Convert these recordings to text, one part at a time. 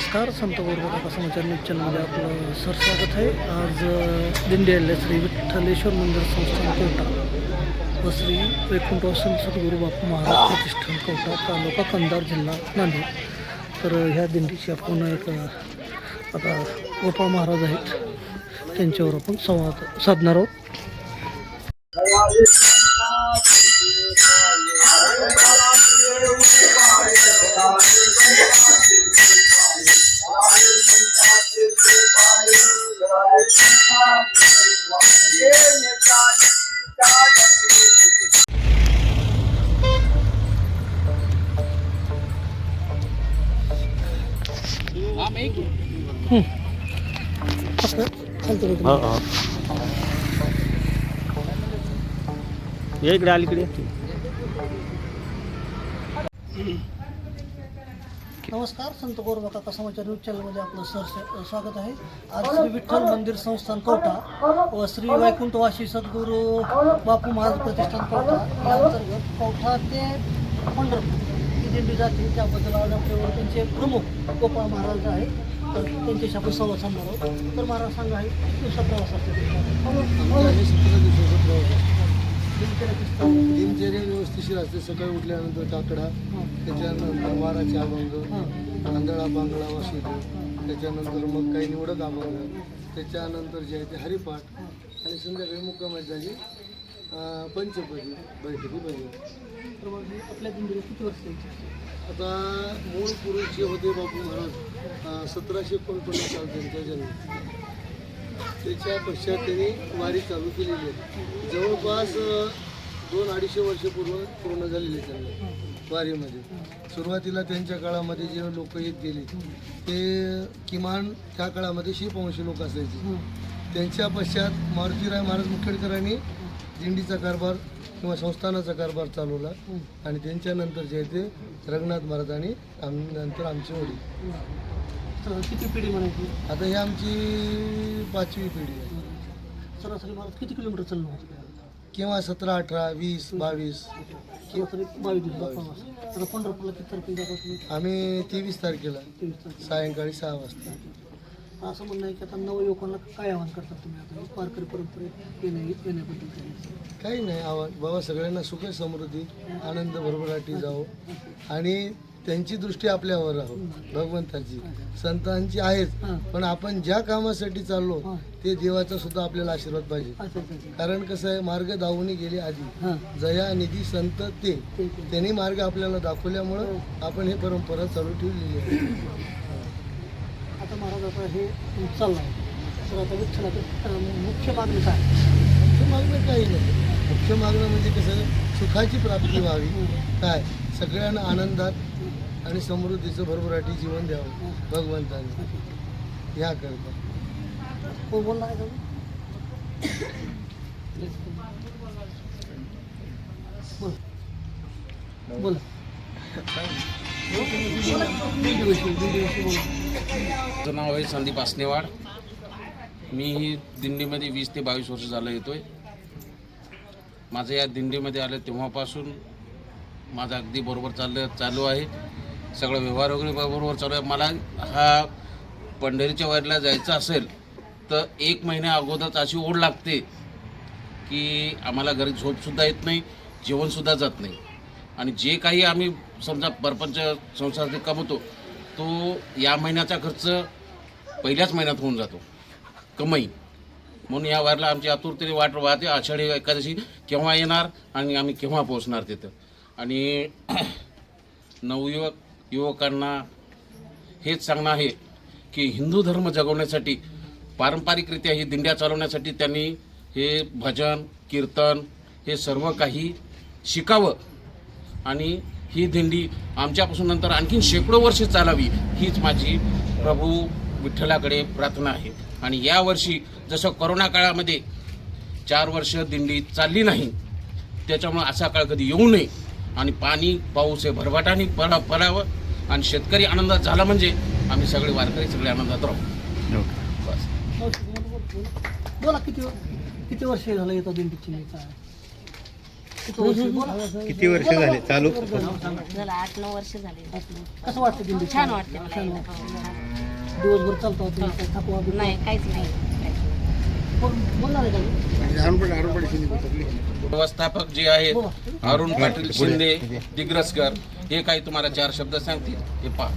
नमस्कार, संत गुरुबाबा समाचार न्यूज चॅनलमध्ये आपलं स्वागत आहे. आज दिंडी आलेल्या श्री विठ्ठलेश्वर मंदिर संस्थान कवठा व श्री वैकुंठवासी सद्गुरू बापू महाराज प्रतिष्ठान कवठा, तालुका कंधार, जिल्हा नांदेड. तर ह्या दिंडीची आपण एक आता गोपाळ महाराज आहेत, त्यांच्यावर आपण संवाद साधणार आहोत. इकडे अलीकडे. नमस्कार, संत गुरुबाबा समाचार न्यूज चॅनलमध्ये आपलं स्वागत आहे. आज श्री विठ्ठल मंदिर संस्थान कवठा व श्री वैकुंठवासी सद्गुरू बापू महाराज प्रतिष्ठान कवठा या अंतर्गत कवठा ते पंढरपूर ही दिंडी जाते. त्याबद्दल आज आपल्यावर त्यांचे प्रमुख गोपाळ महाराज आहे, तर त्यांच्याशी आपण संवाद साधणार आहोत. तर महाराज सांगा, आहे किती दिवसा प्रवास असतो? 17 दिवसाचा प्रवास. दिनचर्या व्यवस्थिशीर असते. सकाळी उठल्यानंतर काकडा, त्याच्यानंतर वाराचे अभंग, तांदळा बांगडा वासितो, त्याच्यानंतर मग काही निवडक अभंग, त्याच्यानंतर जे आहे ते हरिपाठ, आणि संध्याकाळी मुक्कामाची जागी पंचपदी बैठकी भजन. तर मग आपल्या दिंडीला किती वर्ष त्यांची? आता मूळ पुरुष जे होते बापू महाराज 1749 साल त्यांचा जन्म. त्याच्या पश्चात त्यांनी वारी चालू केलेली आहे. जवळपास 2-250 वर्ष पूर्ण झालेले त्यांना वारीमध्ये. सुरुवातीला त्यांच्या काळामध्ये जे लोक येत गेले ते किमान त्या काळामध्ये 150 लोक असायचे. त्यांच्या पश्चात मारुतीराय महाराज मुखेडकरांनी दिंडीचा कारभार किंवा संस्थानाचा कारभार चालवला, आणि त्यांच्यानंतर जे आहे ते रघुनाथ महाराज आणि नंतर आमचे वडील. तर किती पिढी म्हणायची? आता ही आमची 5वी पिढी आहे. सरासरी महाराज किती किलोमीटर चाललं होतं? किंवा 17, 18, 20, 22. सरासरी 22 दिवस प्रवास. आता पंढरपूरला किती तारखेला जातात तुम्ही? आम्ही 23 तारखेला 23 तारखेला. सायंकाळी 6 वाजता. असं म्हणणं आहे की आता नवयुवकांना काय आवाहन करतात तुम्ही आता वारकरी परंपरेत येण्याबद्दल? काही नाही आवाज बाबा, सगळ्यांना सुख समृद्धी आनंद भरभराटी जावो, आणि त्यांची दृष्टी आपल्यावर राहो, भगवंताची संतांची आहेच, पण आपण ज्या कामासाठी चाललो ते देवाचा सुद्धा आपल्याला आशीर्वाद पाहिजे. कारण कसं आहे, मार्ग दावून गेले आधी, जया निधी संत ते त्यांनी मार्ग आपल्याला दाखवल्यामुळं आपण हे परंपरा चालू ठेवलेली आहे. आता महाराज आता हे चाललं आहे, तर आता विठ्ठलाचं मुख्य मागणी काय? मुख्य मागणं काही नाही. मुख्य मागणं म्हणजे कसं, सुखाची प्राप्ती व्हावी, काय सगळ्यांना आनंदात आणि समृद्धीचं भरभराटी जीवन द्यावं भगवंताने, याकरता. कोण बोलणार आहे का? बोला. माझं नाव आहे संदीप आसनेवाड. मी ही दिंडीमध्ये 20 ते 22 वर्ष झालं येतोय. माझं या दिंडीमध्ये आलं तेव्हापासून माझं अगदी बरोबर चालू आहे. सगळं व्यवहार वगैरे बरोबर चालू आहे. मला हा पंढरीच्या वारीला जायचं असेल तर 1 महिन्या अगोदरच अशी ओढ लागते की आम्हाला घरी झोपसुद्धा येत नाही, जेवणसुद्धा जात नाही, आणि जे काही आम्ही समजा परपंच संसारासाठी कमवतो तो या महिन्याचा खर्च पहिल्याच महिन्यात होऊन जातो कमाई. म्हणून या वारीला आमची आतुरतेने वाट वाहते. आषाढी एकादशी केव्हा येणार आणि आम्ही केव्हा पोहोचणार तिथं. आणि युवकांना हेच सांगणं आहे की हिंदू धर्म जगवण्यासाठी, पारंपरिकरित्या ही दिंड्या चालवण्यासाठी त्यांनी हे भजन कीर्तन हे सर्व काही शिकावं, आणि ही दिंडी आमच्यापासून नंतर आणखीन शेकडो वर्षे चालावी, हीच माझी प्रभू विठ्ठलाकडे प्रार्थना आहे. आणि यावर्षी जसं कोरोना काळामध्ये 4 वर्ष दिंडी चालली नाही, त्याच्यामुळे असा काळ कधी येऊ नये, आणि पाणी पाऊस हे भरभराटाने पडावं, आणि शेतकरी आनंदात झाला म्हणजे आम्ही सगळे वारकरी सगळे आनंदात राहू. बस. बोला, किती वर्ष झालं येतं दिंडीची? किती वर्ष झाले चालू? झालं 8-9 वर्ष झाले. कसं वाटतं दिंडी? छान वाटते. दिवसभर चालतो होते काय थकवा बिकवा? नाही काहीच नाही बोलणार आहे का? व्यवस्थापक जे आहेत अरुण पाटील शिंदे दिग्रसकर, हे काही तुम्हाला 4 शब्द सांगतील. हे पहा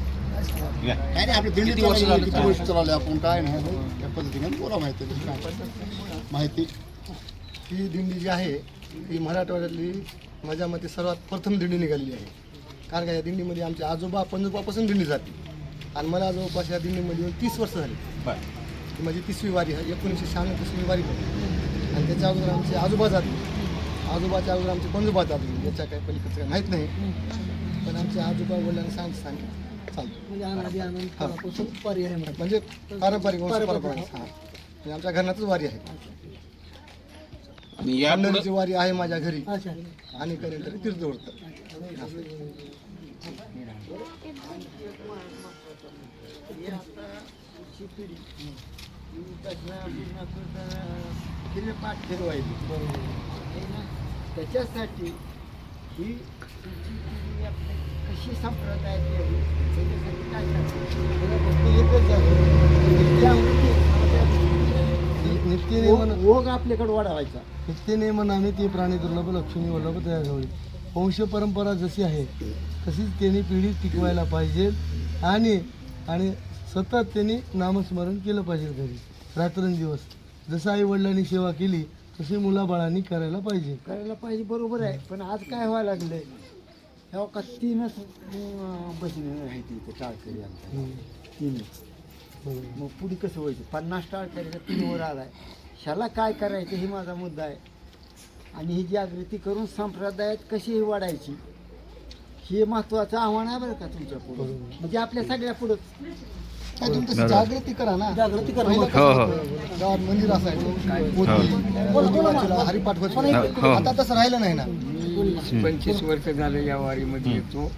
काय नाही आपली दिंडी किती वर्ष झाली? किती वर्ष चालवले आपण काय नाही त्या पद्धतीने बोला माहिती ही दिंडी जी आहे ही मराठवाड्यातली माझ्या मते सर्वात प्रथम दिंडी निघालेली आहे. कारण का या दिंडीमध्ये आमचे आजोबा पंजोबापासून दिंडी जाते आणि मला जवळपास या दिंडीमध्ये 30 वर्ष झाली. ही माझी 30वी वारी आहे. 1996 वारी होती आणि त्याच्या अगोदर आमचे आजोबा जाते. आजोबाच्या अगोदर आमचे पंजोबा जाते. याच्या काही पलीकडचं काही माहीत नाही, पण आमचे आजोबा वडिलांना सांगितलं चालतं. म्हणजे अनादी आनंदपासून पर्याय आहे म्हणा. म्हणजे पारंपरिक परंपरा म्हणजे आमच्या घरातच वारी आहे. आणि यापुढे पंढरीची वारी आहे माझ्या घरी अच्छा. आणि करेल तरी तीर्थ ओढतं. त्याच्यासाठी ही कशी संप्रदाय केली त्याच्यासाठी काय नित्यनेमन ओघ आपल्याकडे वाढवायचा. नित्यनेमन आणि ते प्राणी दुर्लभ लक्ष्मी वल्लभ तयार झाली. वंश परंपरा जशी आहे तशीच त्यांनी पिढी टिकवायला पाहिजे आणि आणि सतत त्यांनी नामस्मरण केलं पाहिजे घरी रात्रंदिवस. जसं आई वडिलांनी सेवा केली तशी मुलाबाळांनी करायला पाहिजे. बरोबर आहे. पण आज काय व्हायला लागलंय तेव्हा का 3च बसणे आहे तिथे टाळकरी आमच्या 3च. मग पुढे कसं व्हायचं? 50 टाळकरीचा 3वर आलाय. ह्याला काय करायचं हे माझा मुद्दा आहे. आणि ही जागृती करून संप्रदायात कशी वाढायची हे महत्त्वाचं आव्हान आहे बरं का तुमच्या पुढे. म्हणजे आपल्या सगळ्या पुढं काय तुम्ही तशी जागृती करा ना. जागृती करा. पहिलं कसं गावात मंदिर असायचं, पोथी, हरिपाठ होते. आता तसं राहिलं नाही ना. 25 वर्ष झालं या वारीमध्ये येतो.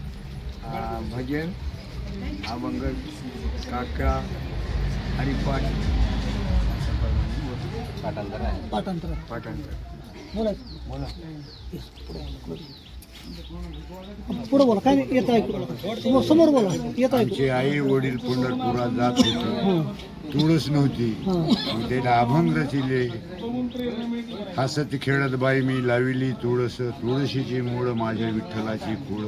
भजन, अभंग, काका, हरिपाठ, पाठांतर बोलायचं. पुढे बोला. काय नाही येत ऐकू. समोर बोला. येत ऐकू. आमची आई वडील पंढरपुरात जात होते. तुळस नव्हती, मग त्याला अभंग रचिले. हसत खेळत बाई मी लाविली तुळस, तुळशीची मूळ माझ्या विठ्ठलाची कुळ.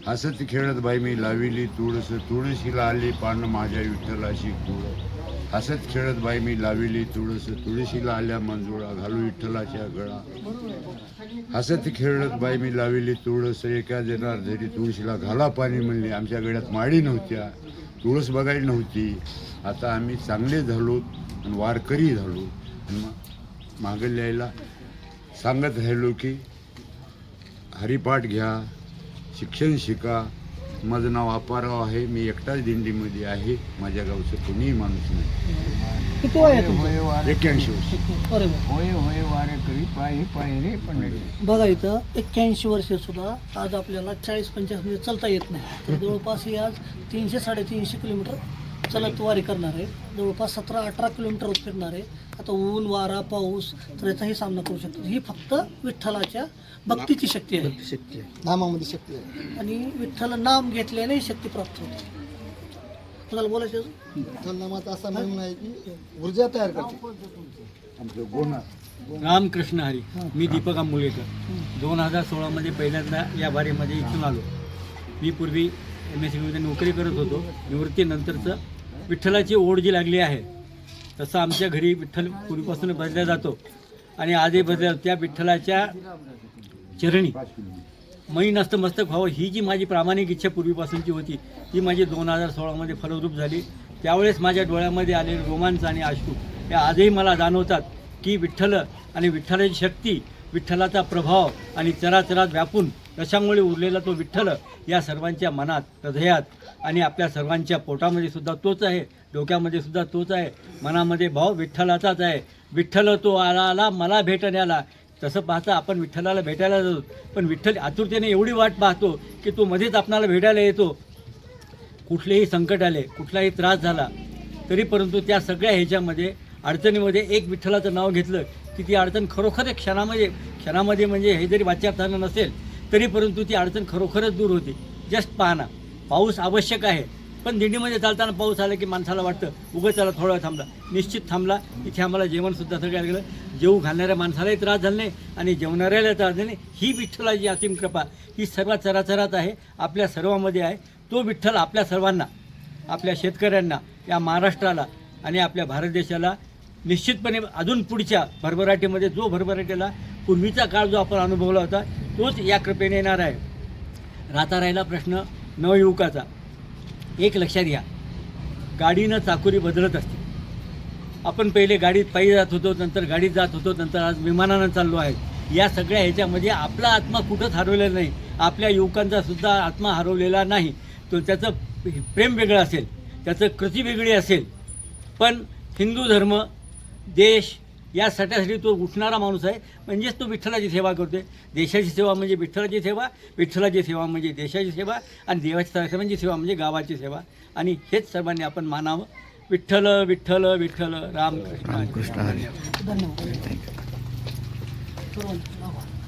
हसत खेळत बाई मी लाविली तुळस, तुळशीला आली पान माझ्या विठ्ठलाची कुळ. हसत खेळत बाई मी लाविली तुळस, तुळशीला आल्या मंजुळा घालू विठ्ठलाच्या गळा. हसत खेळत बाई मी लाविली तुळस, एका देणार धरी तुळशीला घाला पाणी म्हणली. आमच्या गळ्यात माळी नव्हत्या, तुळस बघायला नव्हती. आता आम्ही चांगले झालो आणि वारकरी झालो आणि मागं लिहायला सांगत राहिलो की हरिपाठ घ्या, शिक्षण शिका. माझं नाव अपाराव आहे. मी एकटाच दिंडीमध्ये आहे. माझ्या गावचं कोणीही माणूस नाही. किती वय आहे तुमचं? 81 वर्ष. अरे वा. होय होय वारे करी पायी पायी रे पंढरी. बघा इथं 81 वर्षे सुद्धा आज आपल्याला 40-50 मिनिट चालता येत नाही. तर जवळपास ही आज 300-350 किलोमीटर चलत वारी करणार आहे. जवळपास 17-18 किलोमीटर फिरणार आहे. आता ऊन वारा पाऊस तर याचाही सामना करू शकतो. ही फक्त विठ्ठलाच्या भक्तीची शक्ती आहे. नामामध्ये शक्ती आहे. आणि विठ्ठल नाम घेतल्याने शक्ती प्राप्त होते. तुम्हाला बोलायचं? विठ्ठल नामाचा असा महिमा आहे की ऊर्जा तयार करते. आमचं गोना रामकृष्ण हरी. मी दीपक आंबुलेकर. 2016 पहिल्यांदा या वारीमध्ये इथून आलो. मी पूर्वी MSc नोकरी करत होतो. निवृत्तीनंतरचं विठ्ठलाची ओढ जी लागली आहे तसं आमच्या घरी विठ्ठल पूर्वीपासून भजला जातो आणि आजही भजला. त्या विठ्ठलाच्या चरणी मै नस्तमस्तक व्हावं ही जी माझी प्रामाणिक इच्छा पूर्वीपासूनची होती ती माझी 2016 फलरूप झाली. त्यावेळेस माझ्या डोळ्यामध्ये आलेले रोमांच आणि अश्रू हे आजही मला जाणवतात की विठ्ठल आणि विठ्ठलाची शक्ती, विठ्ठलाचा प्रभाव आणि चराचरात व्यापून रशामुळे उरलेला तो विठ्ठल या सर्वांच्या मनात, हृदयात आणि आपल्या सर्वांच्या पोटामध्ये सुद्धा तोच आहे, डोक्यामध्ये सुद्धा तोच आहे. मनामध्ये भाव विठ्ठलाचाच आहे. विठ्ठल तो आला मला भेटण्याला. तसं पाहता आपण विठ्ठलाला भेटायला जातो, पण विठ्ठल आतुरतेने एवढी वाट पाहतो की तो मध्येच आपणाला भेटायला येतो. कुठलेही संकट आले, कुठलाही त्रास झाला तरी परंतु त्या सगळ्या ह्याच्यामध्ये अडचणीमध्ये एक विठ्ठलाचं नाव घेतलं की ती अडचण खरोखर एक क्षणामध्ये म्हणजे हे जरी वाच्यार्थानं नसेल तरी परंतु ती अडचण खरोखरच दूर होते. जस्ट पाहना, पाऊस आवश्यक आहे पण दिंडीमध्ये चालताना पाऊस आला की माणसाला वाटतं उगाच त्याला थोडा वेळ थांबला, निश्चित थांबला. इथे आम्हाला जेवणसुद्धा सगळ्याला गेलं. जेवू घालणाऱ्या माणसालाही त्रास झाला नाही आणि जेवणाऱ्याला त्रास झाला नाही. ही विठ्ठलाची असीम कृपा ही सर्व चराचरात आहे, आपल्या सर्वांमध्ये आहे. तो विठ्ठल आपल्या सर्वांना, आपल्या शेतकऱ्यांना, या महाराष्ट्राला आणि आपल्या भारत देशाला निश्चितपणे अजून पुढच्या भरभराटीमध्ये, जो भरभराटीला पूर्वीचा काळ जो आपण अनुभवला होता तोच या कृपेने येणार आहे. राहिला प्रश्न नवयुवकाचा. एक लक्षात घ्या, गाडीनं चाकोरी बदलत असते. आपण पहिले गाडीत पायी जात होतो, नंतर गाडीत जात होतो, नंतर आज विमानानं चाललो आहे. या सगळ्या ह्याच्यामध्ये आपला आत्मा कुठंच हरवलेला नाही, आपल्या युवकांचा सुद्धा आत्मा हरवलेला नाही. तो त्याचं प्रेम वेगळं असेल, त्याचं कृती वेगळी असेल, पण हिंदू धर्म, देश यासाठी तो उठणारा माणूस आहे. म्हणजेच तो विठ्ठलाची सेवा करतोय. देशाची सेवा म्हणजे विठ्ठलाची सेवा, विठ्ठलाची सेवा म्हणजे देशाची सेवा, आणि देवाची सर्वांची सेवा म्हणजे गावाची सेवा. आणि हेच सर्वांनी आपण मानावं. विठ्ठल विठ्ठल विठ्ठल रामकृष्ण. रामकृष्ण हरी. धन्यवाद. सर्वांचे आभार.